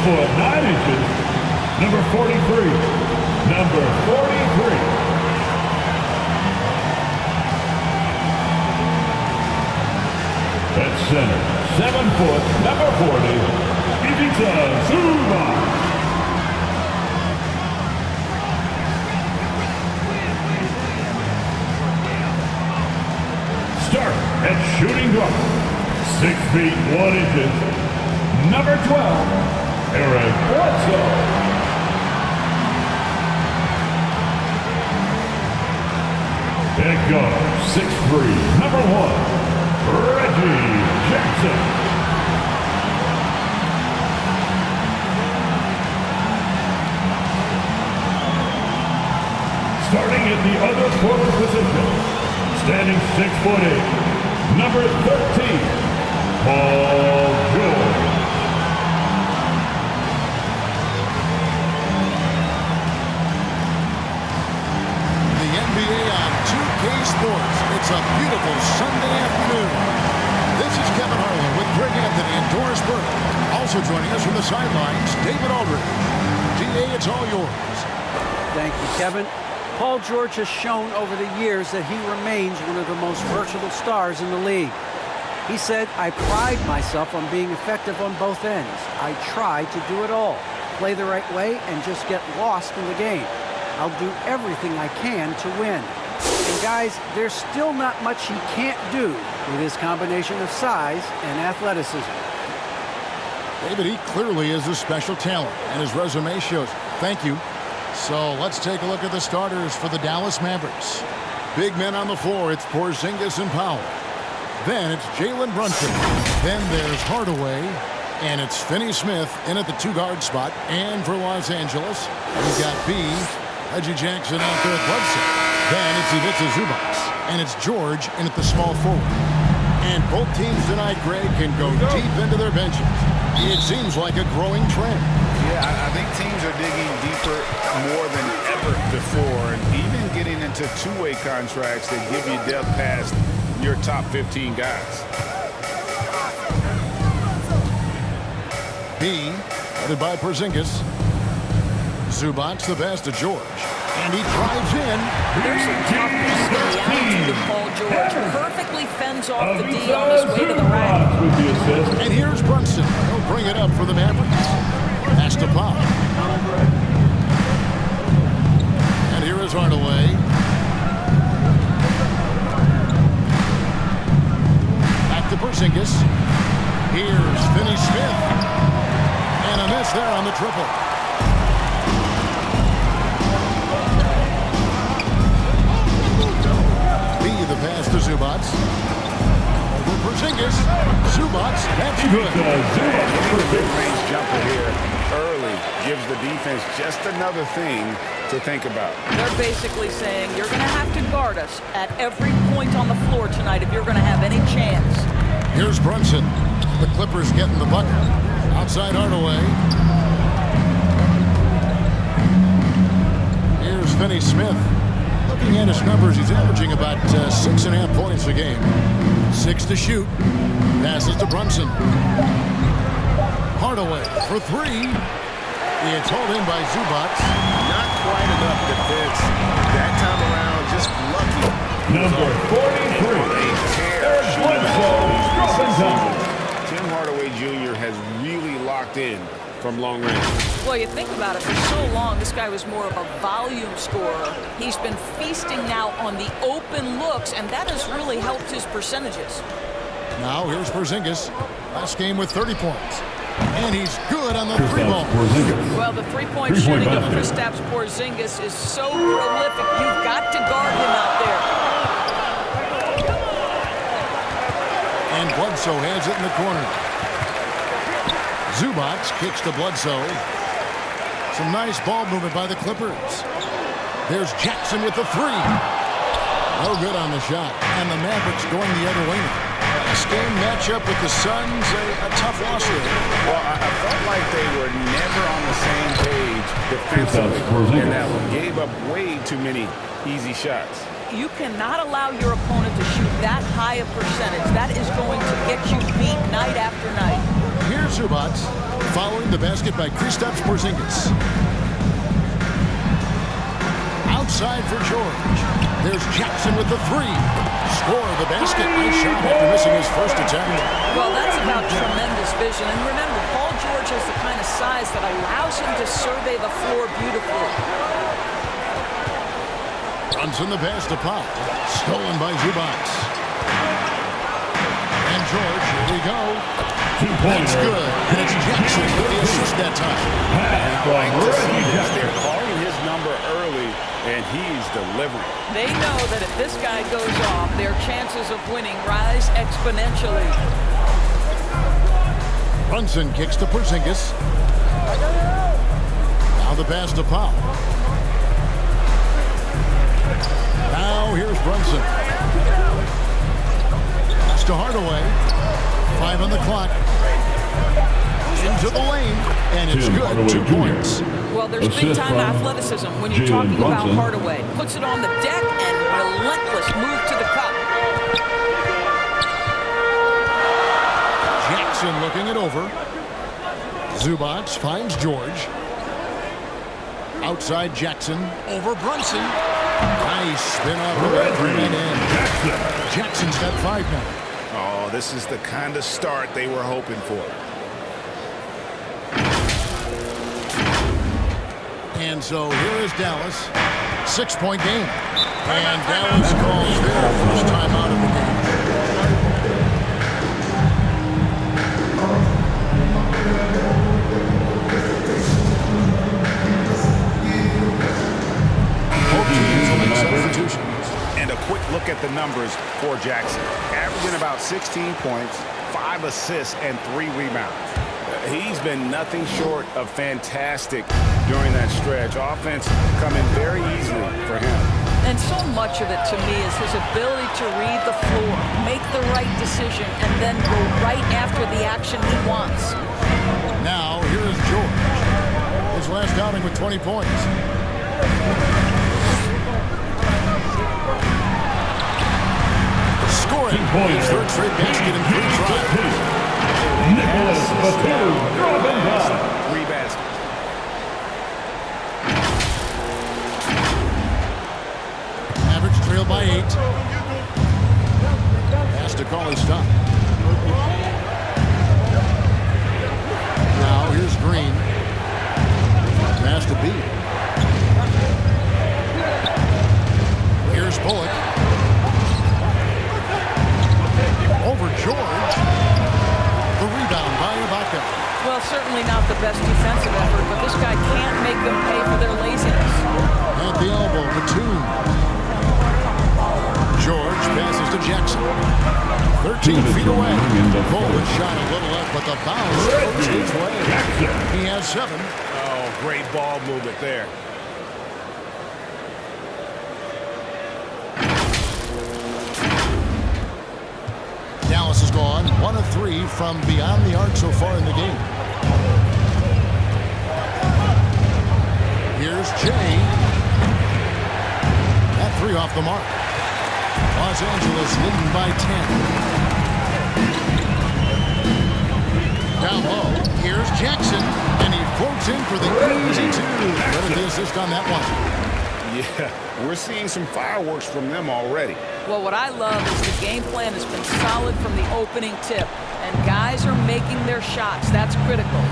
foot 9 inches, number 43. Number 43. At center, 7 foot, number 40, Ivica Zubac. Start at shooting guard, 6 feet 1 inches, number 12, Eric Bledsoe. At guard, 6'3", number 1, Reggie Jackson. Starting at the other forward position, standing 6'8", number 13, Paul George. The NBA on 2K Sports. It's a beautiful Sunday afternoon. This is Kevin Harlan with Greg Anthony and Doris Burke. Also joining us from the sidelines, David Aldridge. DA, it's all yours. Thank you, Kevin. Paul George has shown over the years that he remains one of the most versatile stars in the league. He said, "I pride myself on being effective on both ends. I try to do it all, play the right way, and just get lost in the game. I'll do everything I can to win." And guys, there's still not much he can't do with his combination of size and athleticism. David, he clearly is a special talent, and his resume shows. Thank you. So let's take a look at the starters for the Dallas Mavericks. Big men on the floor. It's Porzingis and Powell. Then it's Jalen Brunson. Then there's Hardaway. And it's Finney-Smith in at the 2-guard spot. And for Los Angeles, we've got B, Reggie Jackson out there at Bledsoe. Then it's Ivica Zubac. And it's George in at the small forward. And both teams tonight, Greg, can go deep into their benches. It seems like a growing trend. Yeah, I think teams are digging deeper more than ever before, and even getting into two-way contracts that give you depth past your top 15 guys. B, headed by Porzingis. Zubac, the pass to George. And he drives in. There's some toughness in the attitude of Paul George. Perfectly fends off the D on his way to the rack. And here's Brunson. He'll bring it up for the Mavericks. Pass to Powell. And here is Hardaway. Back to Porzingis. Here's Finney-Smith. And a miss there on the triple. The pass to Zubac. Over Porzingis. Zubac, that's good. A mid-range jumper here early gives the defense just another thing to think about. They're basically saying you're going to have to guard us at every point on the floor tonight if you're going to have any chance. Here's Brunson. The Clippers getting the bucket. Outside Hardaway. Here's Finney-Smith. Looking at his numbers, he's averaging about 6.5 points a game. 6 to shoot. Passes to Brunson. Hardaway for 3. It's hauled in by Zubac. Not quite enough defense that time around. Just lucky. Number 43. Eric Bledsoe. Tim Hardaway Jr. has really locked in from long range. Well, you think about it, for so long, this guy was more of a volume scorer. He's been feasting now on the open looks, and that has really helped his percentages. Now here's Porzingis. Last game with 30 points. And he's good on the three ball. Well, the three-point shooting of Kristaps Porzingis is so prolific. You've got to guard him out there. And Bledsoe has it in the corner. Zubac kicks to Bledsoe. Some nice ball movement by the Clippers. There's Jackson with the 3. No good on the shot. And the Mavericks going the other way now. This game matchup with the Suns, a tough loss here. Well, I felt like they were never on the same page defensively. And that one gave up way too many easy shots. You cannot allow your opponent to shoot that high a percentage. That is going to get you beat night after night. Here's Zubac. Following the basket by Kristaps Porzingis. Outside for George. There's Jackson with the three. Score the basket. Nice shot after missing his first attempt. Well, that's about tremendous vision. And remember, Paul George has the kind of size that allows him to survey the floor beautifully. Brunson the pass to Pop. Stolen by Zubac. And George, here we go. That's good. And it's Jackson with the assist that time. They're calling his number early, and he's delivering. They know that if this guy goes off, their chances of winning rise exponentially. Brunson kicks to Porzingis. Now the pass to Pop. Now here's Brunson. Pass to Hardaway. 5 on the clock. Into the lane, and it's good. 2 points. Well, there's big-time athleticism when you're talking about Hardaway. Puts it on the deck and relentless move to the cup. Jackson looking it over. Zubac finds George. Outside Jackson. Over Brunson. Nice spin off the red and in. Jackson's got 5 now. Oh, this is the kind of start they were hoping for. And so here is Dallas. 6-point game. And Dallas calls their first timeout of the game. Both teams will make substitutions. And a quick look at the numbers for Jackson. Averaging about 16 points, 5 assists, and 3 rebounds. He's been nothing short of fantastic during that stretch. Offense coming very easily for him. And so much of it, to me, is his ability to read the floor, make the right decision, and then go right after the action he wants. Now, here is George. His last outing with 20 points. Scoring his third straight basket in 3 tries. Nicholas Batum, dropping by. 3 baskets. Mavericks trail by 8. Has to call his stop. Now here's Green. Pass to B. Here's Bullock. Over George. The rebound by Ibaka. Well, certainly not the best defensive effort, but this guy can't make them pay for their laziness. At the elbow, Batum. George passes to Jackson. 13 feet away. Bullock shot a little left, but the bounce goes his way. He has 7. Oh, great ball movement there. Dallas has gone 1 of 3 from beyond the arc so far in the game. Here's Jay. That 3 off the mark. Los Angeles leading by 10. Down low. Here's Jackson. And he floats in for the easy 2. Credit the assist on that one. Yeah, we're seeing some fireworks from them already. Well, what I love is the game plan has been solid from the opening tip, and guys are making their shots. That's critical.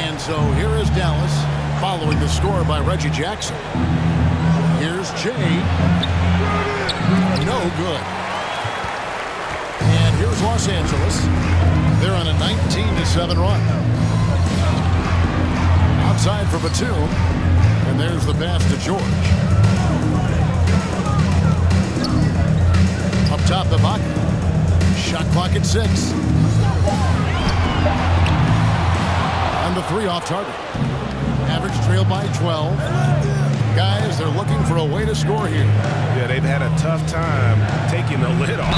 And so here is Dallas, following the score by Reggie Jackson. Here's Jay. No good. And here's Los Angeles. They're on a 19-7 run. Outside for Batum. And there's the pass to George. Up top, the Ibaka. Shot clock at 6. And the 3 off target. Average trail by 12. Guys, they're looking for a way to score here. Yeah, they've had a tough time taking the lid off.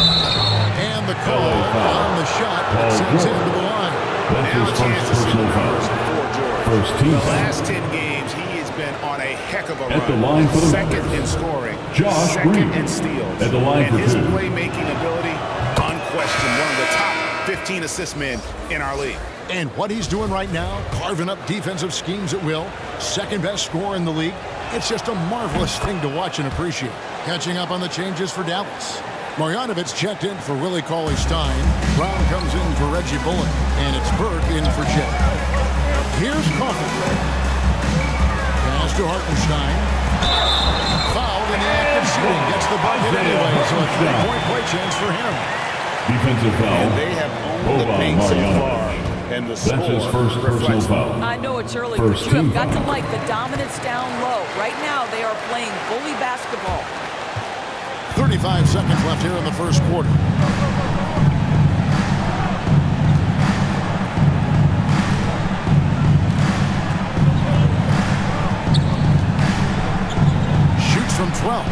And the call on the shot that sends him to the line. Now a chance to see the numbers for George. First team The last 10 games, he has been on a heck of a At run. the line for the second Mavericks, in scoring, Josh second Green. in steals. At the line and for his 2. playmaking ability, unquestioned, one of the top 15 assist men in our league. And what he's doing right now, carving up defensive schemes at will, second best scorer in the league. It's just a marvelous thing to watch and appreciate. Catching up on the changes for Dallas. Marjanovic checked in for Willie Cauley-Stein. Brown comes in for Reggie Bullock. And it's Burke in for Jet. Here's Coffin. Pass to Hartenstein. Fouled in the act of shooting. Gets the bucket anyway, so a three-point play chance for him. Defensive foul. And they have owned the paint so far. And the That's his first personal foul. I know it's early, First but you have team got to foul. like the dominance down low. Right now, they are playing bully basketball. 35 seconds left here in the first quarter. Shoots from 12.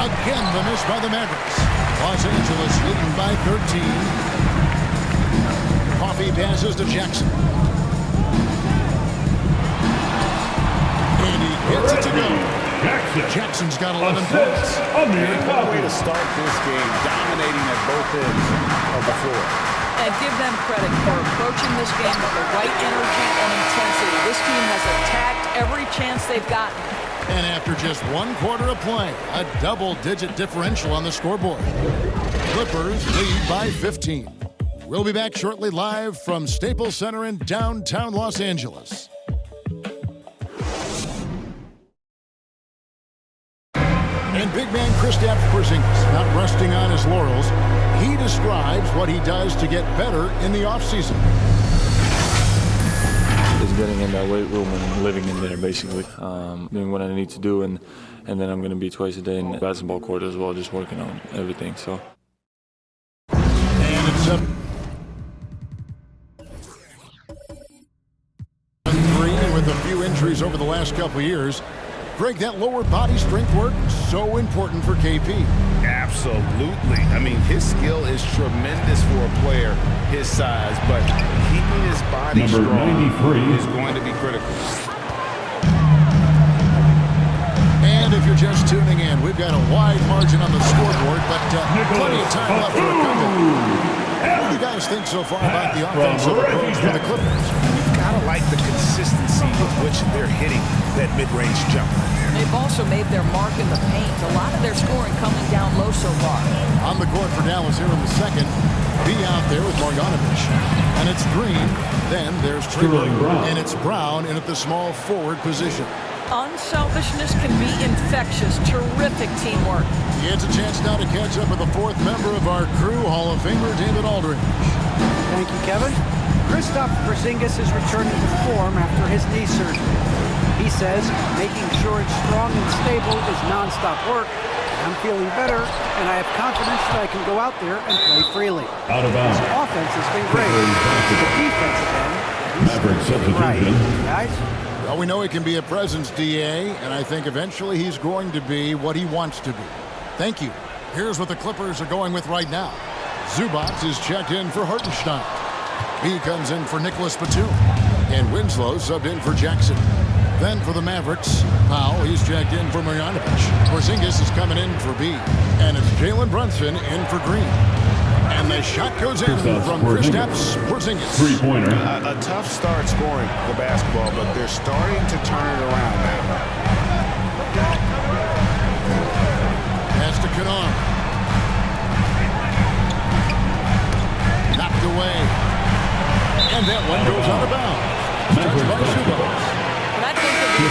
Again, the miss by the Mavericks. Los Angeles leading by 13. Coffee passes to Jackson. And he gets it to go. Jackson's got 11 points. One way to start this game, dominating at both ends of the floor. And give them credit for approaching this game with the right energy and intensity. This team has attacked every chance they've gotten. And after just one quarter of play, a double-digit differential on the scoreboard. Clippers lead by 15. We'll be back shortly live from Staples Center in downtown Los Angeles. And big man Kristaps Porzingis not resting on his laurels. He describes what he does to get better in the offseason. Is getting in that weight room and living in there, basically. Doing what I need to do, and then I'm going to be twice a day in the basketball court as well, just working on everything. So. And it's up. 3, and with a few injuries over the last couple of years, Greg, that lower body strength work so important for KP. Absolutely. I mean, his skill is tremendous for a player his size, but keeping his body Number strong 93 is going to be critical. And if you're just tuning in, we've got a wide margin on the scoreboard, but plenty of time left for a comeback. What do you guys think so far about the offensive approach for the Clippers? You've got to like the consistency with which they're hitting that mid-range jumper. They've also made their mark in the paint. A lot of their scoring coming down low so far. On the court for Dallas here in the second. B out there with Marjanovic. And it's Green. Then there's Sterling Brown. And it's Brown in at the small forward position. Unselfishness can be infectious. Terrific teamwork. He gets a chance now to catch up with the fourth member of our crew, Hall of Famer David Aldridge. Thank you, Kevin. Kristaps Porzingis is returning to form after his knee surgery. He says making sure it's strong and stable is nonstop work. I'm feeling better, and I have confidence that I can go out there and play freely. Out of bounds. His offense has been great. The defensive end, he's Mavericks doing right. substitution. Guys? Well, we know he can be a presence, DA, and I think eventually he's going to be what he wants to be. Thank you. Here's what the Clippers are going with right now. Zubac is checked in for Hartenstein. He comes in for Nicholas Batum. And Winslow subbed in for Jackson. Then for the Mavericks, Powell, he's checked in for Marjanovic. Porzingis is coming in for B. And it's Jalen Brunson in for Green. And the shot goes in from Kristaps Porzingis. Three-pointer. A tough start scoring the basketball, but they're starting to turn it around now. Pass to Kanar. Knocked away. And that one goes out of bounds. Touched by Zubac. When I think of the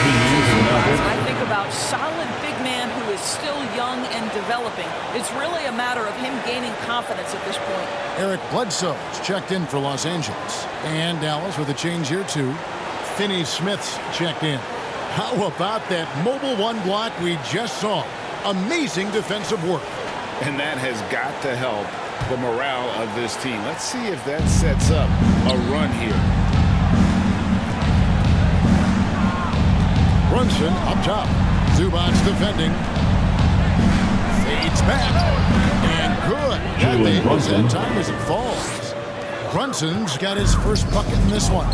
I think about solid big man who is still young and developing. It's really a matter of him gaining confidence at this point. Eric Bledsoe is checked in for Los Angeles. And Dallas with a change here too. Finney Smith's checked in. How about that mobile one block we just saw? Amazing defensive work. And that has got to help the morale of this team. Let's see if that sets up a run here. Brunson up top. Zubac's defending. Fades back. And good. That thing was in time as it falls. Brunson's got his first bucket in this one.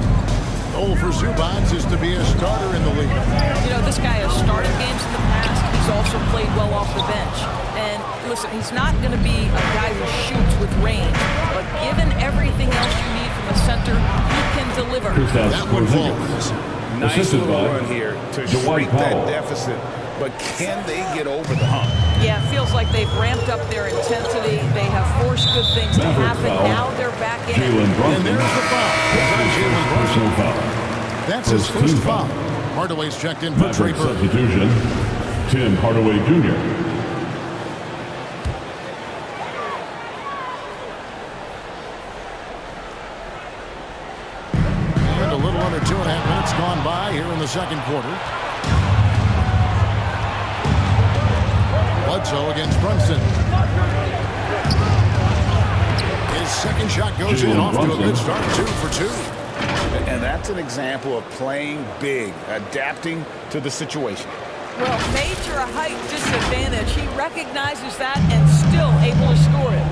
Goal for Zubac is to be a starter in the league. You know, this guy has started games in the past. He's also played well off the bench. And listen, he's not going to be a guy who shoots with range, but given everything else you need from the center, he can deliver. That one falls. Nice little run here to shrink that deficit, but can they get over the hump? Yeah, it feels like they've ramped up their intensity. They have forced good things to happen. Now they're back in it. And there's the foul. That's his first foul. Hardaway's checked in for Trey Burke. Substitution, Tim Hardaway Jr. And a little under 2.5 minutes gone by here in the second quarter. Bledsoe against Brunson. His second shot goes in off to a good start, 2 for 2. And that's an example of playing big, adapting to the situation. Well, major height disadvantage. He recognizes that and still able to score it.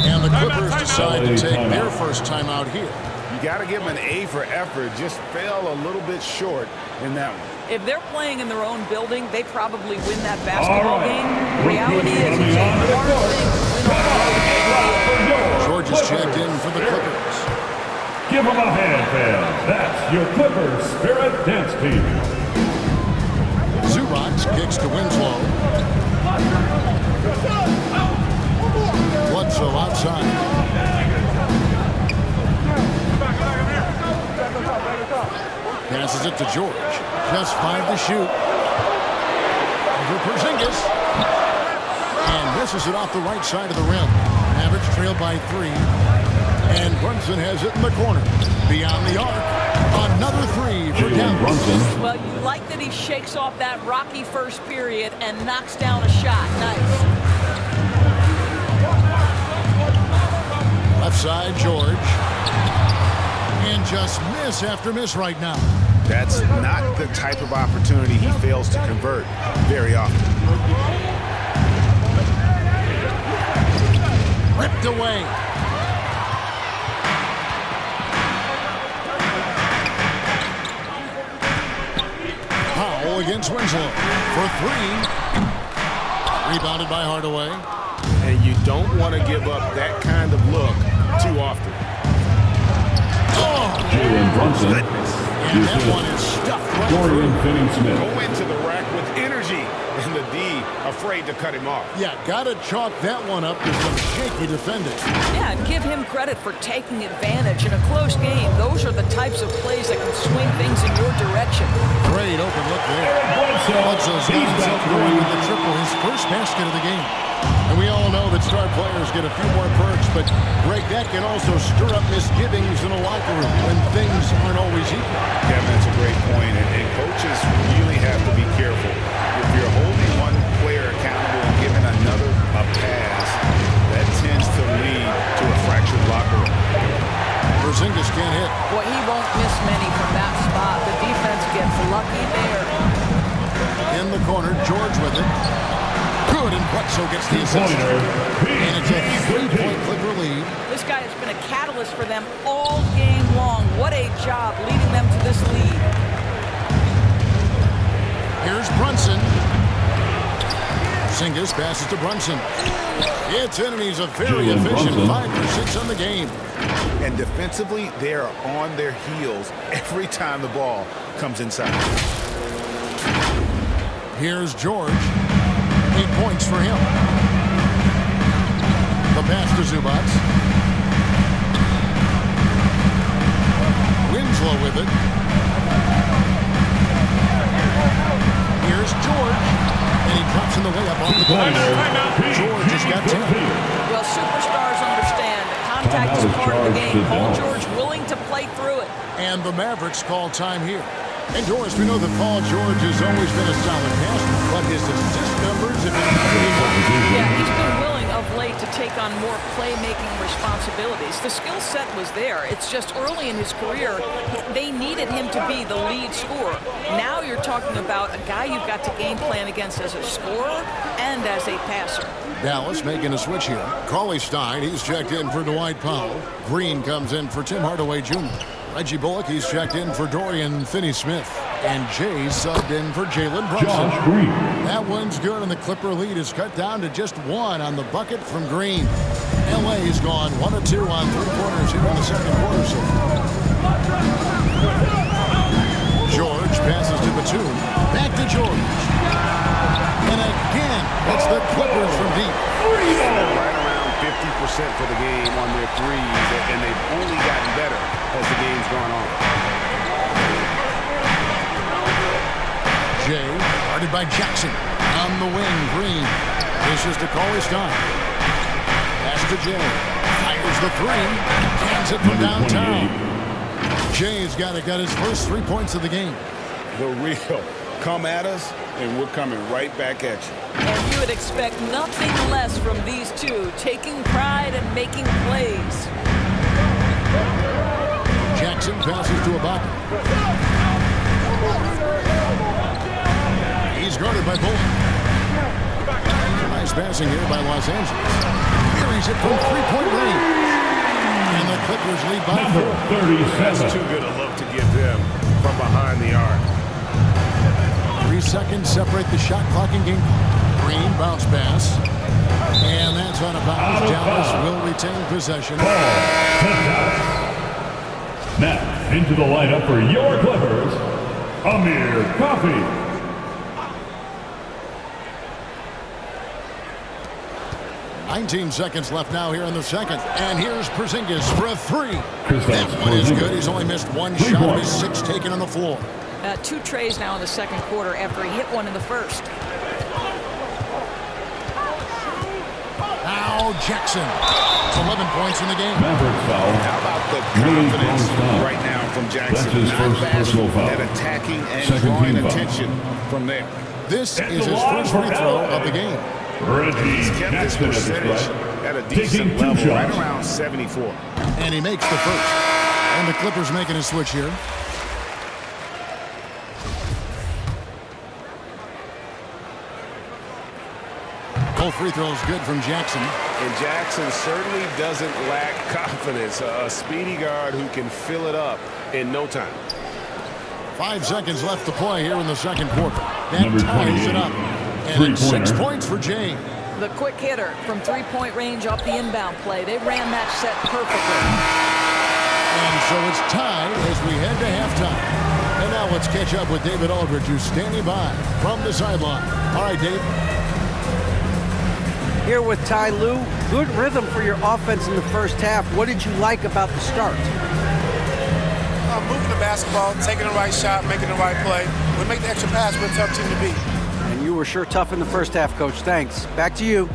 And the Clippers decide to take their first timeout here. You got to give them an A for effort. Just fell a little bit short in that one. If they're playing in their own building, they probably win that basketball game. Reality is it's a hard thing to win on. George is checked in for the Clippers. Give them a hand, fans. That's your Clippers Spirit Dance Team. Zubac kicks to Winslow. Bledsoe outside. Passes it to George. Just 5 to shoot. For Porzingis. And misses it off the right side of the rim. Mavericks trail by 3. And Brunson has it in the corner. Beyond the arc. Another 3 for Dallas. Well, you like that he shakes off that rocky first period and knocks down a shot. Nice. Left side, George. And just miss after miss right now. That's not the type of opportunity he fails to convert very often. Ripped away. Powell against Winslow for 3. Rebounded by Hardaway. And you don't want to give up that kind of look too often. Jalen Brunson. And that one is stuffed right Dorian through. Finney-Smith. Go into the rack with energy, and the D afraid to cut him off. Yeah, gotta chalk that one up to some shaky defending. Yeah, and give him credit for taking advantage in a close game. Those are the types of plays that can swing things in your direction. Great open look there. Bledsoe's got himself going with the triple, his first basket of the game. And we all know that star players get a few more perks, but Greg, that can also stir up misgivings in a locker room when things aren't always equal. Kevin, that's a great point, and coaches really have to be careful. If you're holding one player accountable and giving another a pass, that tends to lead to a fractured locker room. Porzingis can't hit. Boy, he won't miss many from that spot. The defense gets lucky there. In the corner, George with it. Good, and Bledsoe gets the assist. And it's a 3-point Clipper lead. This guy has been a catalyst for them all game long. What a job leading them to this lead. Here's Brunson. Porzingis passes to Brunson. It's in, and he's a very efficient 5 for 6 on the game. And defensively, they are on their heels every time the ball comes inside. Here's George. 8 points for him. The pass to Zubac. Winslow with it. Here's George. And he drops in the way up off the glass. George has got 10. Well, superstars understand that contact is part of the game. Paul George willing to play through it. And the Mavericks call time here. And Doris, we know that Paul George has always been a solid passer, but his assist numbers have been pretty low. Yeah, he's been willing of late to take on more playmaking responsibilities. The skill set was there. It's just early in his career, they needed him to be the lead scorer. Now you're talking about a guy you've got to game plan against as a scorer and as a passer. Dallas making a switch here. Cauley-Stein, he's checked in for Dwight Powell. Green comes in for Tim Hardaway Jr. Reggie Bullock, he's checked in for Dorian Finney-Smith. And Jay subbed in for Jalen Josh Brunson. Green. That one's good, and the Clipper lead is cut down to just 1 on the bucket from Green. LA's gone 1 of 2 on three-pointers here in the second quarter so far. George passes to Batum. Back to George. And again, it's the Clippers from deep. Right around 50% for the game on their threes, and they've only gotten better as the game's gone on. Jay, guarded by Jackson. On the wing, Green. This is to call his time. Pass to Jay. Fires the three. Hands it from downtown. Jay's got his first 3 points of the game. The real. Come at us, and we're coming right back at you. And you would expect nothing less from these two, taking pride and making plays. Jackson passes to Ibaka. He's guarded by Bolton. Nice passing here by Los Angeles. Here he's hit from three-point range. And the Clippers lead by 4. 37. That's too good a look to give them from behind the arc. 3 seconds separate the shot clock and game clock. Green bounce pass. And that's out of bounds. Dallas will retain possession. Now, into the lineup for your Clippers, Amir Coffey. 19 seconds left now here in the second. And here's Porzingis for a three. That one is good. He's only missed one shot of his 6 taken on the floor. 2 trays now in the second quarter after he hit one in the first. Now Jackson. 11 points in the game. Mavericks foul. How about the confidence right now from Jackson? That's his first personal foul. At attacking and Second drawing team foul. attention from there. This is his first free throw of the game. He's kept his percentage at a decent level, right around 74. And he makes the first. And the Clippers making a switch here. Both free throws good from Jackson. And Jackson certainly doesn't lack confidence. A speedy guard who can fill it up in no time. 5 seconds left to play here in the second quarter. That Number ties it 28. up. And it's 6 Three-pointer. points for Jay. The quick hitter from three-point range off the inbound play. They ran that set perfectly. And so it's tied as we head to halftime. And now let's catch up with David Aldridge, who's standing by from the sideline. All right, Dave. Here with Ty Lue. Good rhythm for your offense in the first half. What did you like about the start? Moving the basketball, taking the right shot, making the right play. We make the extra pass, we're a tough team to beat. And you were sure tough in the first half, Coach. Thanks. Back to you.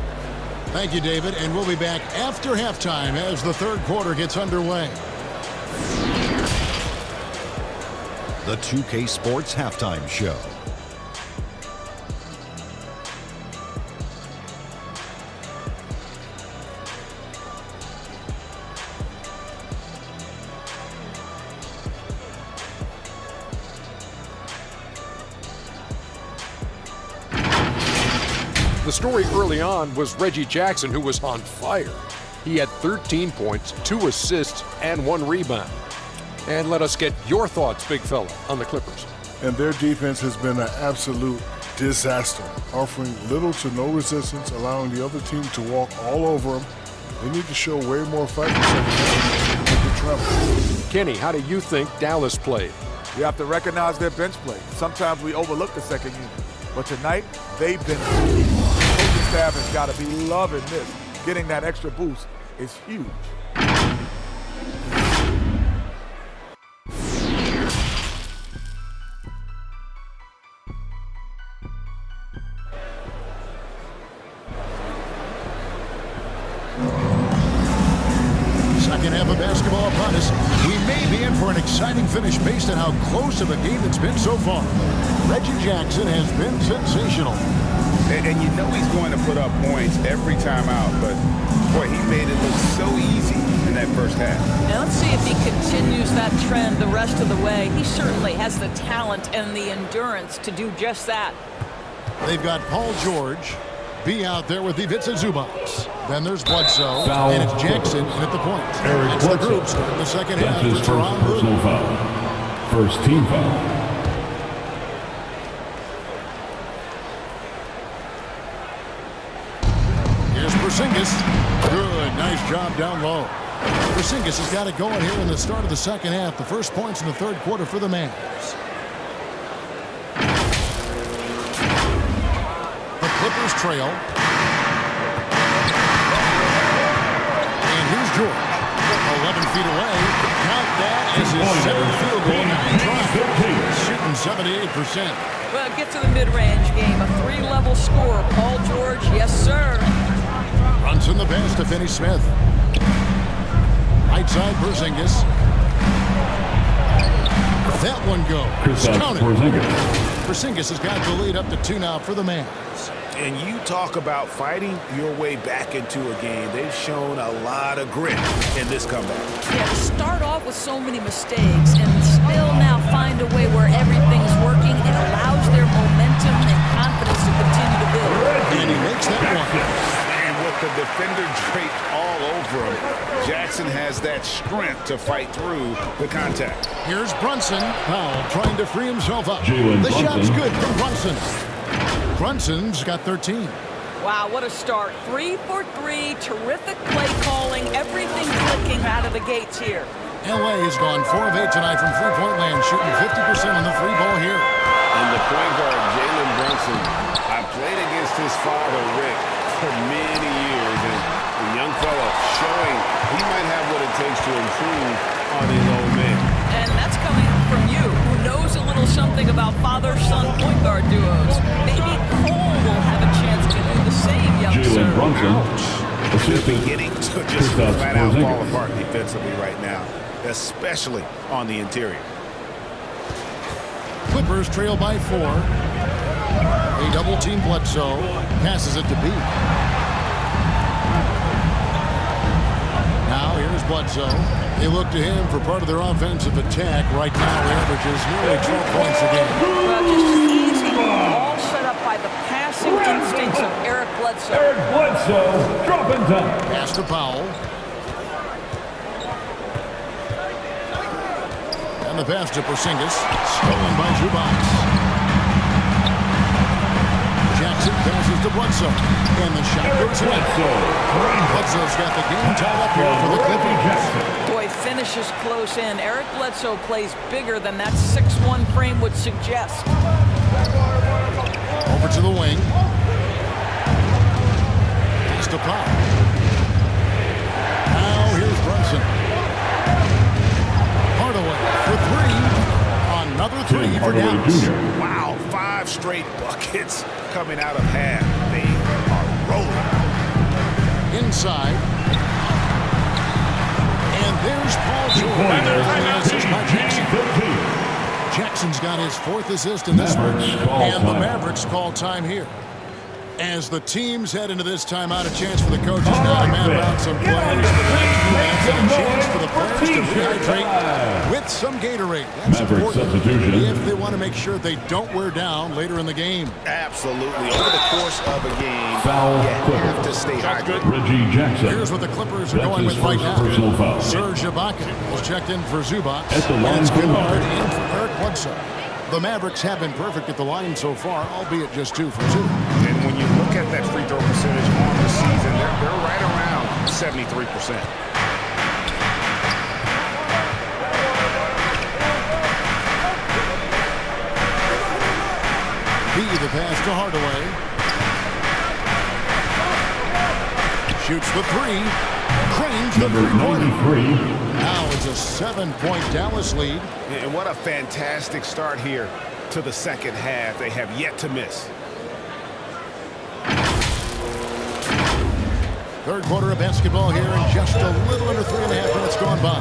Thank you, David. And we'll be back after halftime as the third quarter gets underway. The 2K Sports Halftime Show. The story early on was Reggie Jackson, who was on fire. He had 13 points, 2 assists, and 1 rebound. And let us get your thoughts, big fella, on the Clippers. And their defense has been an absolute disaster, offering little to no resistance, allowing the other team to walk all over them. They need to show way more fight in the second half to get trouble. Kenny, how do you think Dallas played? You have to recognize their bench play. Sometimes we overlook the second unit. But tonight, they've been the coaching staff has got to be loving this. Getting that extra boost is huge. Second half of basketball upon us. We may be in for an exciting finish based on how close of a game it's been so far. Reggie Jackson has been sensational. And you know he's going to put up points every time out, but boy, he made it look so easy in that first half. Now let's see if he continues that trend the rest of the way. He certainly has the talent and the endurance to do just that. They've got Paul George, B out there with Ivica Zubac. Then there's Bledsoe, Foul. and it's Jackson in at the point. Eric It's the Bledsoe. group starting the second That's half his for first Toronto. personal foul. First team foul. Here's Porzingis. Good, nice job down low. Porzingis has got it going here in the start of the second half. The first points in the third quarter for the Mavs. The Clippers trail. And here's George. 11 feet away. Count that as his seventh field goal. Shooting 78%. Well, get to the mid-range game. A three-level score. Paul George, yes, sir. Runs in the pass to Finney Smith. Right side, Porzingis. That one goes. Counted. Porzingis has got the lead up to 2 now for the Mavs. And you talk about fighting your way back into a game. They've shown a lot of grit in this comeback. Yeah, to start off with so many mistakes and still now find a way where everything's working, it allows their momentum and confidence to continue to build. And he makes that one. And with the defender draped all over him, Jackson has that strength to fight through the contact. Here's Brunson. Powell trying to free himself up. The shot's good from Brunson. Brunson's got 13. Wow, what a start. 3 for 3, terrific play calling, everything clicking out of the gates here. L.A. has gone 4 of 8 tonight from three-point land, shooting 50% on the free ball here. And the point guard, Jalen Brunson, I played against his father, Rick, for many years, and the young fella showing he might have what it takes to improve on his old man. And that's coming from you, who knows a little something about father-son point guard duos. Maybe Cole will have a chance to do the same, young sir. Jalen Brunson, assistant Beginning to just flat out fall apart defensively right now, especially on the interior. Clippers trail by 4. A double-team Bledsoe. Passes it to B. Now here's Bledsoe. They look to him for part of their offensive attack. Right now, he averages nearly 12 points a game. Well, just easy, all set up by the passing instincts of Eric Bledsoe. Eric Bledsoe, dropping down. Pass to Powell. And the pass to Porzingis. Stolen by Zubac. Jackson passes to Bledsoe. And the shot goes in. Bledsoe's got the game tied up here for the Clippers. Boy, finishes close in. Eric Bledsoe plays bigger than that 6'1" frame would suggest. Over to the wing. Pass to Powell. Now here's Brunson. Hardaway for 3. Another 3 for Dallas. Wow, 5 straight buckets coming out of half. They are rolling. Inside. And there's Paul George. Jackson's got his 4th assist in this one. And the Mavericks call time here. As the teams head into this timeout, a chance for the coaches now to map out some plays. And a chance for the players to rehydrate with some Gatorade. That's Mavericks important substitution. if they want to make sure they don't wear down later in the game. Absolutely. Over the course of a game, Foul you have Clippers. to stay hydrated. Reggie Jackson. Here's what the Clippers are That's going his with right first now. personal foul. Serge Ibaka has checked in for Zubac. At the line And it's for Kennard Mark. in for Eric Bledsoe. The Mavericks have been perfect at the line so far, albeit just 2 for 2. And when you look at that free throw percentage on the season, they're right around 73%. The pass to Hardaway. Shoots the 3. Cranes the Number 93. Now it's a 7-point Dallas lead. And what a fantastic start here to the second half. They have yet to miss. Third quarter of basketball here in just a little under 3.5 minutes gone by.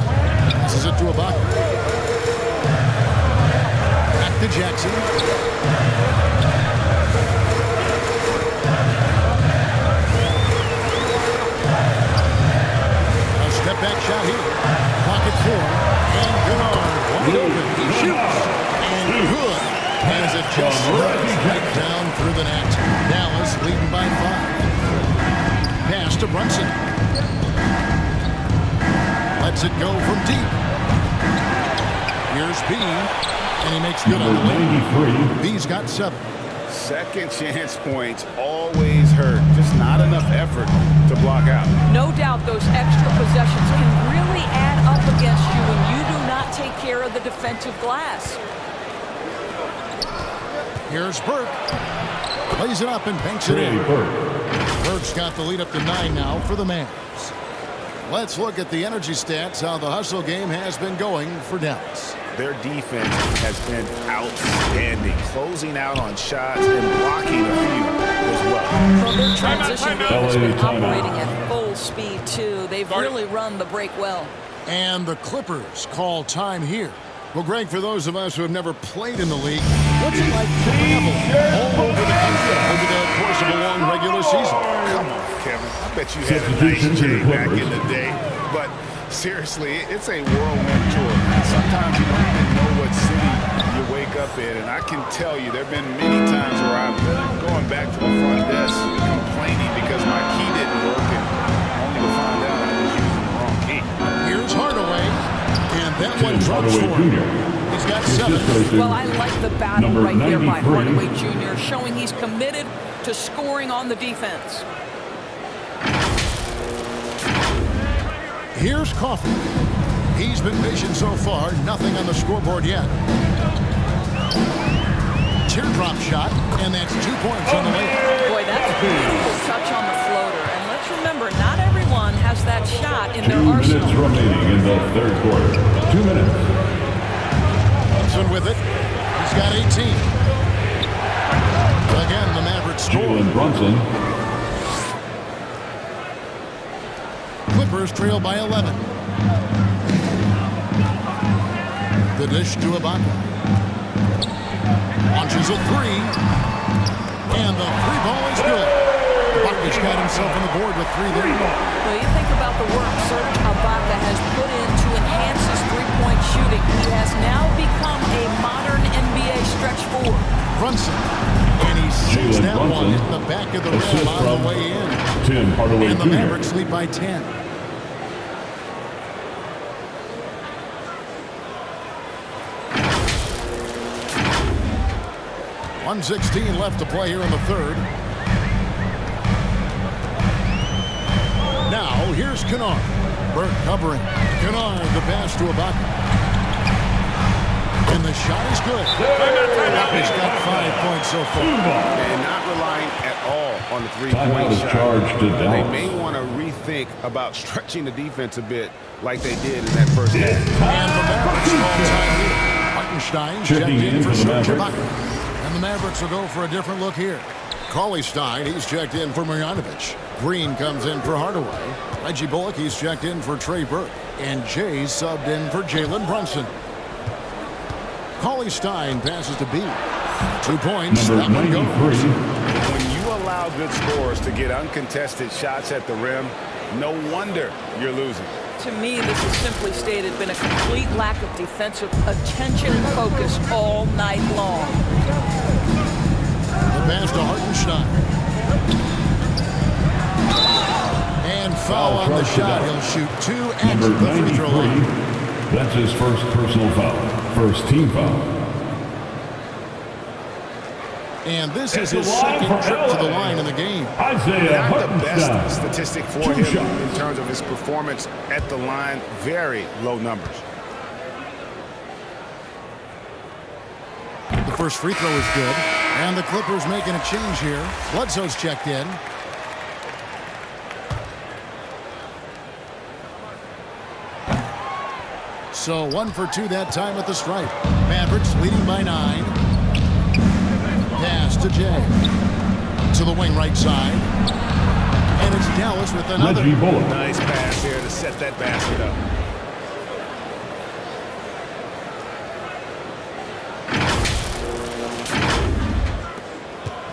Passes it to Ibaka. Back to Jackson. Step back shot here. Pocket 4. And Kennard wide open. He shoots. And good. As it just slides right down through the net. Dallas leading by 5. Pass to Brunson. Lets it go from deep. Here's B. And he makes good on the wing. B's got 7. Second chance points always hurt. Just not enough effort offensive glass. Here's Burke. Lays it up and banks it in. Burke's got the lead up to 9 now for the Mavs. Let's look at the energy stats, how the hustle game has been going for Dallas. Their defense has been outstanding, closing out on shots and blocking a few as well. Well, their transition game has been operating at full speed, too. They've really run the break well. And the Clippers call time here. Well, Greg, for those of us who have never played in the league, what's it like to travel all over the country over the course of a long regular season? Come on, Kevin. I bet you had a nice day back in the day. But seriously, it's a whirlwind tour. Sometimes you don't even know what city you wake up in. And I can tell you there have been many times where I'm going back to the front desk complaining because my key didn't work and only to find out I was using the wrong key. Here's Hardaway. And that one drops for him. He's got 7. Well, I like the battle right there by Hardaway Jr., showing he's committed to scoring on the defense. Here's Coffey. He's been patient so far. Nothing on the scoreboard yet. Teardrop shot, and that's 2 points on the way. Boy, that's a beautiful touch on the floater. And let's remember, not everyone has that shot in their arsenal. 2 minutes remaining in the third quarter. 2 minutes. Brunson with it. He's got 18. Again, the Mavericks score. Jalen Brunson. Clippers trail by 11. The dish to Ibaka. Launches a 3. And the 3 ball is good. Ibaka's got himself on the board with 3 there. Well, you think about the work Serge Ibaka has put in to enhance his three-point shooting. He has now become a modern NBA stretch forward. Brunson. And he sees that one in the back of the rim on the way in. Tim Hardaway And the Jr. Mavericks lead by 10. .116 left to play here in the third. Now, here's Kennard. Burke covering. Kennard, the pass to Ibaka. And the shot is good. Ibaka's got 5 points so far. And not relying at all on the three-point shot. Charge to They Dallas. may want to rethink about stretching the defense a bit like they did in that first half. And the Mavericks call time here. Hartenstein checked in for Serge Ibaka. And the Mavericks will go for a different look here. Cauley-Stein, he's checked in for Marjanovic. Green comes in for Hardaway. Reggie Bullock, he's checked in for Trey Burke. And Jay's subbed in for Jalen Brunson. Cauley-Stein passes to B. 2 points. That one goes. When you allow good scorers to get uncontested shots at the rim, no wonder you're losing. To me, this has simply stated been a complete lack of defensive attention and focus all night long. The pass to Hartenstein. And foul on the shot. He'll shoot 2 at the free throw line. That's his first personal foul. First team foul. And this is his second trip to the line in the game. Isaiah Not the best Hartenstein. statistic for him in terms of his performance at the line. Very low numbers. The first free throw is good. And the Clippers making a change here. Bledsoe's checked in. So 1 for 2 that time at the stripe. Mavericks leading by 9. Pass to Jay. To the wing right side. And it's Dallas with another. Reggie Bullock. Nice pass here to set that basket up.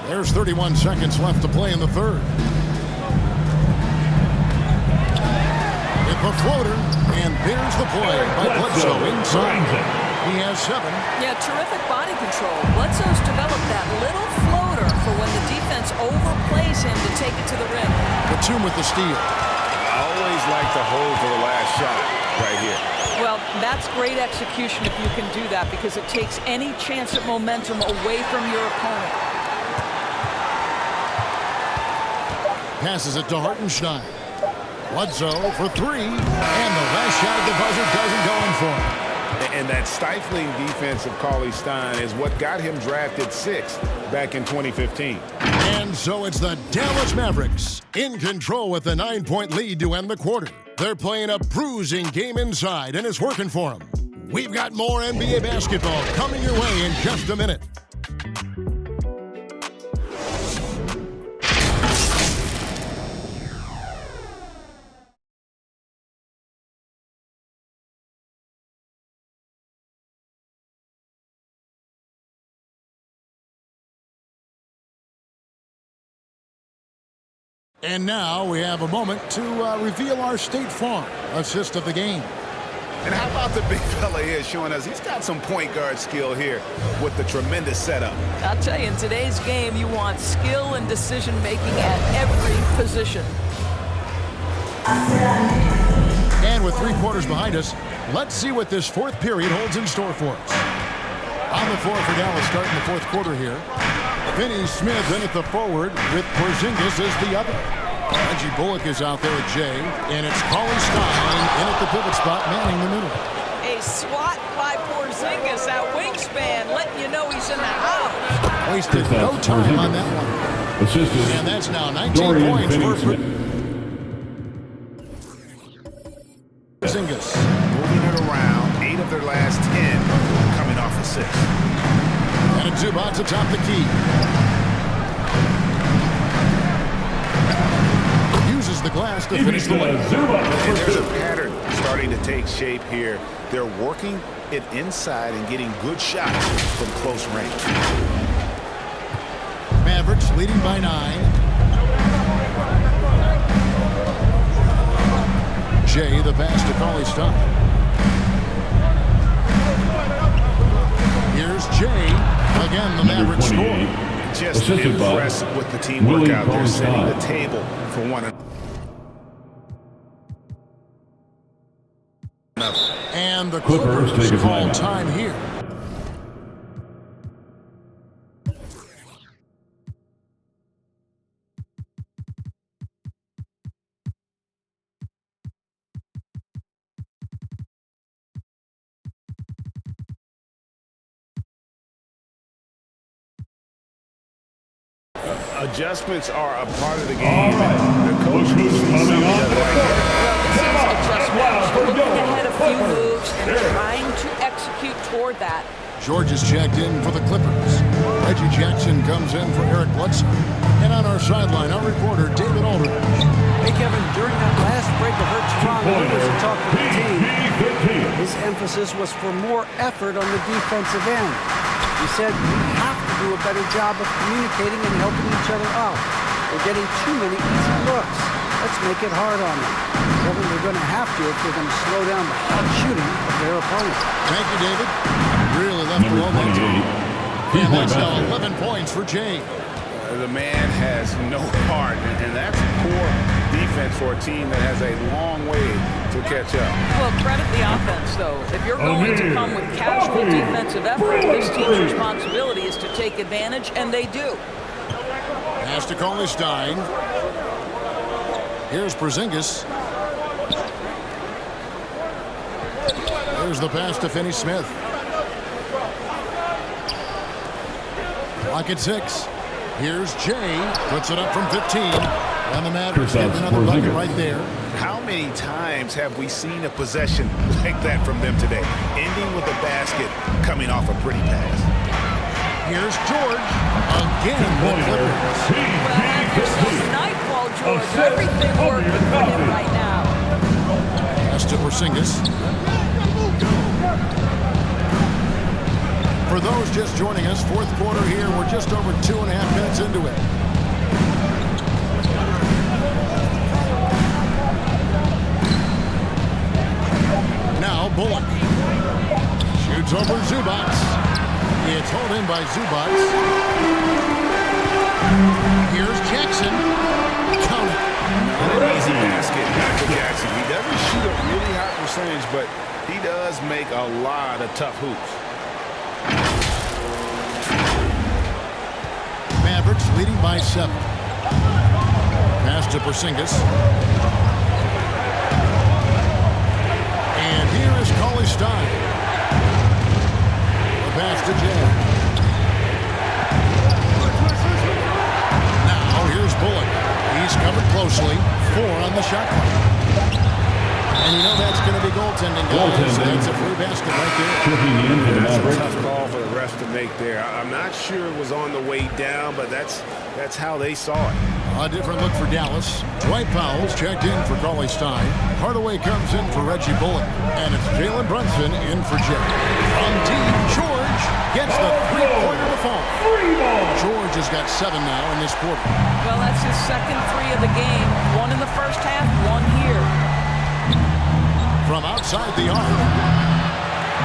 There's 31 seconds left to play in the third. Hit the floater, and there's the play by Bledsoe inside. He has 7. Yeah, terrific body control. Bledsoe's developed that little floater for when the defense overplays him to take it to the rim. Batum with the steal. I always like to hold for the last shot right here. Well, that's great execution if you can do that, because it takes any chance at momentum away from your opponent. Passes it to Hartenstein. Bledsoe for 3. And the last shot at the buzzer doesn't go in for him. And that stifling defense of Cauley Stein is what got him drafted 6th back in 2015. And so it's the Dallas Mavericks in control with a 9-point lead to end the quarter. They're playing a bruising game inside, and it's working for them. We've got more NBA basketball coming your way in just a minute. And now we have a moment to reveal our State Farm assist of the game. And how about the big fella here showing us he's got some point guard skill here with the tremendous setup. I'll tell you, in today's game, you want skill and decision-making at every position. And with 3 quarters behind us, let's see what this 4th period holds in store for us. On the floor for Dallas starting the 4th quarter here. Finney Smith in at the forward with Porzingis as the other. Reggie Bullock is out there at Jay, and it's Cauley Stein in at the pivot spot, manning the middle. A swat by Porzingis, that wingspan, letting you know he's in the house. Wasted no time on that one. And that's now 19 points for Porzingis. Moving it around, 8 of their last 10 coming off assists. And a Zubac atop the key. Uses the glass to finish the layup. And there's a pattern starting to take shape here. They're working it inside and getting good shots from close range. Mavericks leading by 9. Jay, the pass to Cauley Stein. Here's Jay. Again, the Mavericks score. Just impressed with the teamwork out there, setting the table for one another. And the Clippers call time here. Adjustments are a part of the game. The coach needs to This is adjustment. Looking ahead a few moves and trying to execute toward that. George is checked in for the Clippers. Reggie Jackson comes in for Eric Bledsoe. And on our sideline, our reporter, David Aldridge. Hey, Kevin, during that last break of Hurts Toronto, he was talking to the team. His emphasis was for more effort on the defensive end. He said we have to do a better job of communicating and helping each other out. We're getting too many easy looks. Let's make it hard on them. Kevin, they're going to have to if they're going to slow down the hot shooting of their opponent. Thank you, David. Really left alone that team. And that's now 11 points for Jay. The man has no heart, and that's poor defense for a team that has a long way to catch up. Well, credit the offense, though. If you're going to come with casual defensive effort, this team's responsibility is to take advantage, and they do. Pass to Cauley Stein. Here's Porzingis. There's the pass to Finney Smith. Clock at 6. Here's Jay. Puts it up from 15. And the Mavericks get another bucket right there. How many times have we seen a possession like that from them today? Ending with a basket coming off a pretty pass. Here's George. Again with Clippers. Well, have yourself a night, Paul George. Everything working for him right now. Pass to Porzingis. For those just joining us, 4th quarter here. We're just over 2.5 minutes into it. Now Bullock. Shoots over Zubac. It's hauled in by Zubac. Here's Jackson. Count it. Not an easy basket for Jackson. He doesn't shoot a really high percentage, but he does make a lot of tough hoops. Mavericks leading by 7. Pass to Porzingis. And here is Cauley Stein. pass to Jay. Now here's Bullock. He's covered closely. 4 on the shot clock. And you know that's going to be goaltending, guys. That's a free basket right there. That's a tough call for the refs to make there. I'm not sure it was on the way down, but that's how they saw it. A different look for Dallas. Dwight Powell's checked in for Cauley Stein. Hardaway comes in for Reggie Bullock. And it's Jalen Brunson in for Jay. From deep, George gets the three-pointer to fall. George has got 7 now in this quarter. Well, that's his second 3 of the game. 1 in the first half, 1 here. From outside the arc.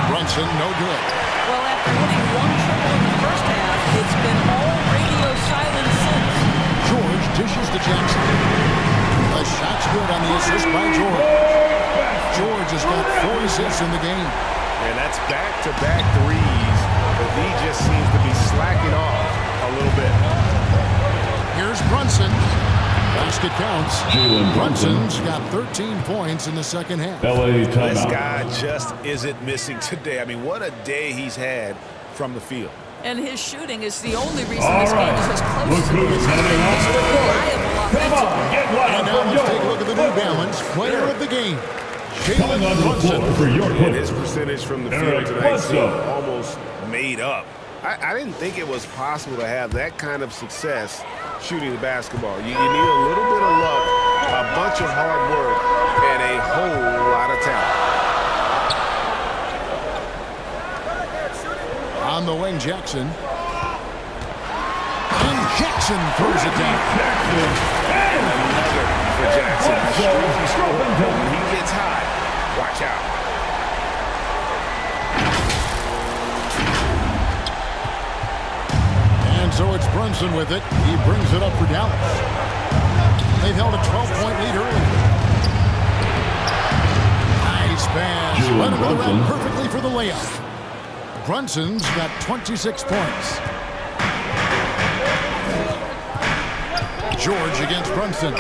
Brunson, no good. Well, after hitting 1 triple in the first half, it's been all radio silence since. George dishes to Jackson. The shot's good on the assist by George. George has got 4 assists in the game. And that's back-to-back threes, but he just seems to be slacking off a little bit. Here's Brunson. Basket counts. Brunson's got 13 points in the second half. This guy just isn't missing today. I mean, what a day he's had from the field. And his shooting is the only reason this game is as close as it is. He's been reliable offensively. And now let's take a look at the New Balance player of the game, Jalen Brunson. And his percentage from the field tonight seemed almost made up. I didn't think it was possible to have that kind of success shooting the basketball. You need a little bit of luck, a bunch of hard work, and a whole lot of talent. On the wing, Jackson. And Jackson throws it down. Another for Jackson. A streaky score. When he gets hot, watch out. And so it's Brunson with it. He brings it up for Dallas. They've held a 12-point lead early. Nice pass. Run into the rim perfectly for the layup. Brunson's got 26 points. George against Brunson.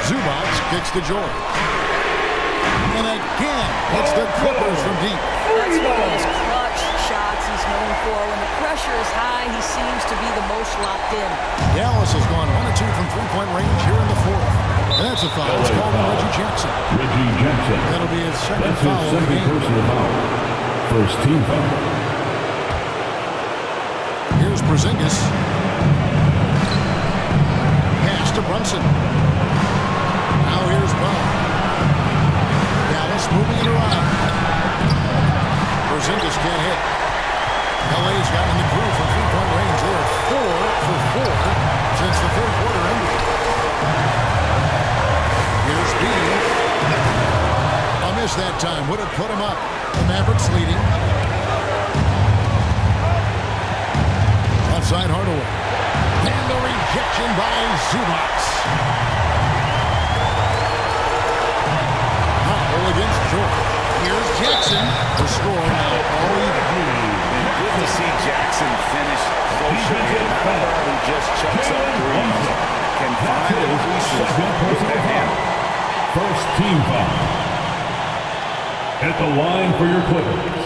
Zubac kicks to George. And again, it's the Clippers from deep. That's one of his clutch shots he's known for. When the pressure is high, he seems to be the most locked in. Dallas has gone 1 of 2 from three-point range here in the fourth. That's a foul. It's called on Reggie Jackson. That'll be his second foul of the game. First team foul. Here's Porzingis. Pass to Brunson. Now here's Bell. Dallas moving it around. Porzingis can't hit. LA's gotten in the groove from three-point range. They are 4 for 4 since the third quarter ended. Here's Bean. A miss that time. Would have put him up. The Mavericks leading. Outside Hardaway. And the rejection by Zubac. Powell against George. Here's Jackson. The score now all even. Good to see Jackson finish close again. He just chucks up threes. Can find the pieces with the handle. First team foul. At the line for your Clippers,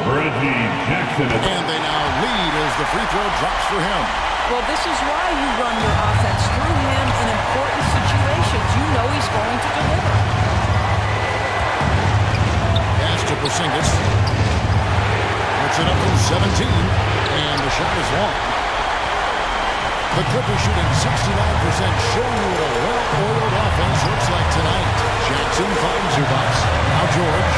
Reggie Jackson. And they now lead as the free throw drops for him. Well, this is why you run your offense through him in important situations. You know he's going to deliver. Pass to Porzingis. Puts it up from 17, and the shot is long. The Clippers shooting 69%, showing you what a well-oiled offense looks like tonight. Jackson finds Zubac. Now George.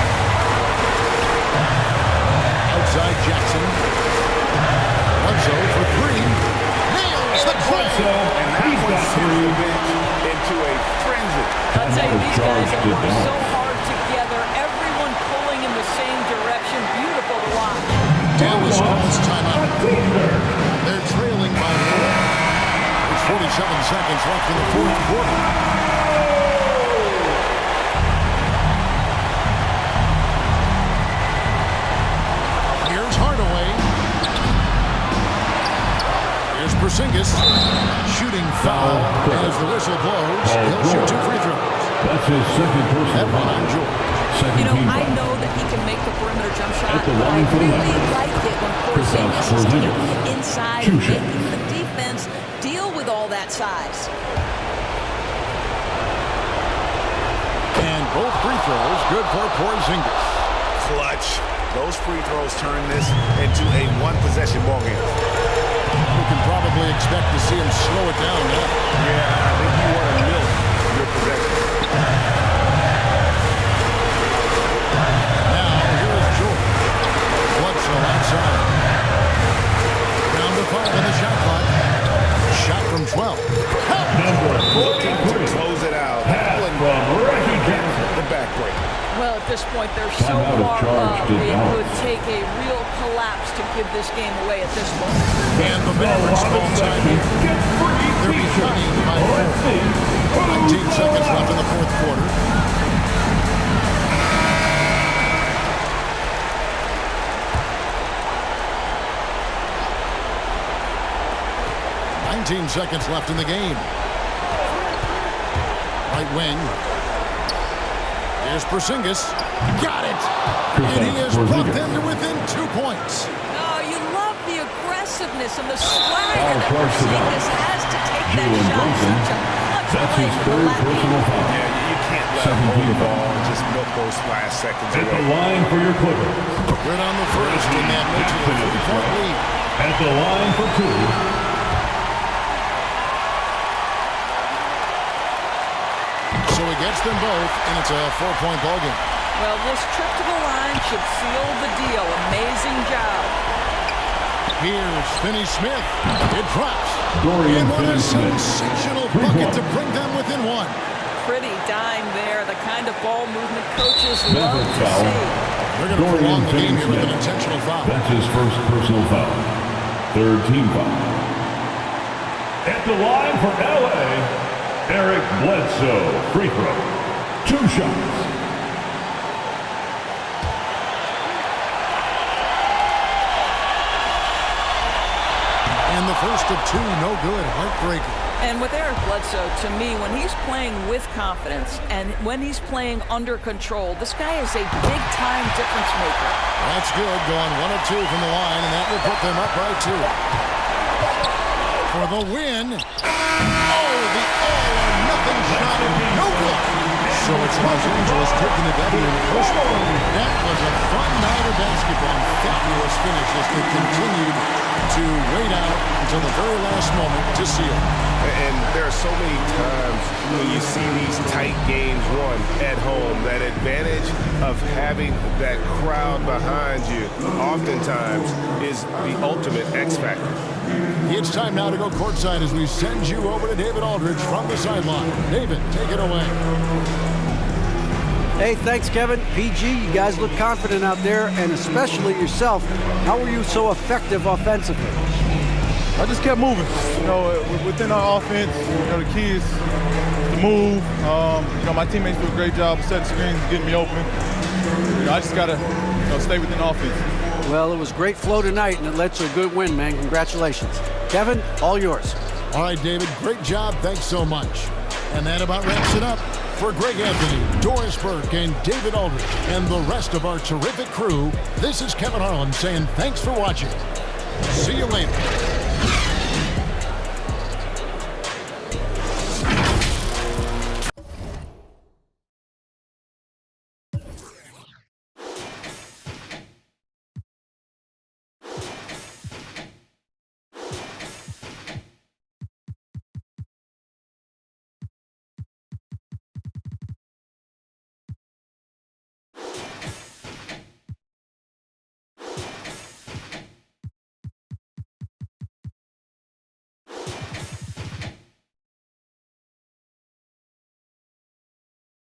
Outside Jackson. Alonso for 3. Nails the tray. And that one sends the bench into a frenzy. I'll tell you, these guys have worked so hard together. Everyone pulling in the same direction. Beautiful to watch. Dallas calls timeout. They're trailing by 4. There's 47 seconds left in the fourth quarter. Here's Hardaway. Here's Porzingis. Shooting foul. As the whistle blows, he'll shoot 2 free throws. That's his second personal That one foul. on George. You know, I know that he can make the perimeter jump shot, but I really like it when Porzingis is taking it inside and making the defense deal with all that size. And both free throws good for Porzingis. Clutch. Those free throws turn this into a one-possession ballgame. You can probably expect to see him slow it down now. Yeah, I think you want to milk your possession. Now, here's Jordan. Bledsoe outside. Down to 5 in the shot clock. Shot from 12. Number Looking to 43. close it out. Pass from Reggie Jackson. The back break. Well, at this point, they're so Timeout of far charge up, to it Dallas. would take a real collapse to give this game away at this point. And the Mavericks ball time here. Get free They're behind by 4. 19 seconds left in the fourth quarter. Seconds left in the game. Right wing. Here's Porzingis. Got it. And he has brought them to within 2 points. Oh, you love the aggressiveness and the swagger that Porzingis has to take that shot. Such a clutch play for the Latvian. Yeah, you can't let him hold the ball and just milk those last seconds At the away. line for your Clippers. Good on the first, and that makes it a 3-point lead. At the line for 2. So he gets them both, and it's a 4-point ballgame. Well, this trip to the line should seal the deal. Amazing job. Here's Finney-Smith. It drops. Dorian And what a Finney-Smith. sensational bucket to bring them within 1. Pretty dime there. The kind of ball movement coaches love Mavericks to foul. see. They're going to Dorian prolong the game here with an Finney-Smith. intentional foul. That's his first personal foul. Third team foul. At the line for LA, Eric Bledsoe. Free throw. 2 shots. And the first of 2, no good. Heartbreaker. And with Eric Bledsoe, to me, when he's playing with confidence and when he's playing under control, this guy is a big-time difference maker. That's good. Going 1 of 2 from the line, and that will put them up by 2. For the win. Oh, the all-or-nothing shot. No good. So it's Los Angeles taking the W in the first quarter. That was a fun night of basketball. Fabulous finish as they continued to wait out until the very last moment to seal. And there are so many times when you see these tight games won at home, that advantage of having that crowd behind you oftentimes is the ultimate X factor. It's time now to go courtside as we send you over to David Aldridge from the sideline. David, take it away. Hey, thanks, Kevin. PG, you guys look confident out there, and especially yourself. How were you so effective offensively? I just kept moving. You know, within our offense, you know, the key is to move. You know, my teammates do a great job of setting screens, getting me open. You know, I just got to, you know, stay within offense. Well, it was great flow tonight, and it led to a good win, man. Congratulations. Kevin, all yours. All right, David, great job. Thanks so much. And that about wraps it up. For Greg Anthony, Doris Burke, and David Aldridge, and the rest of our terrific crew, this is Kevin Harlan saying thanks for watching. See you later.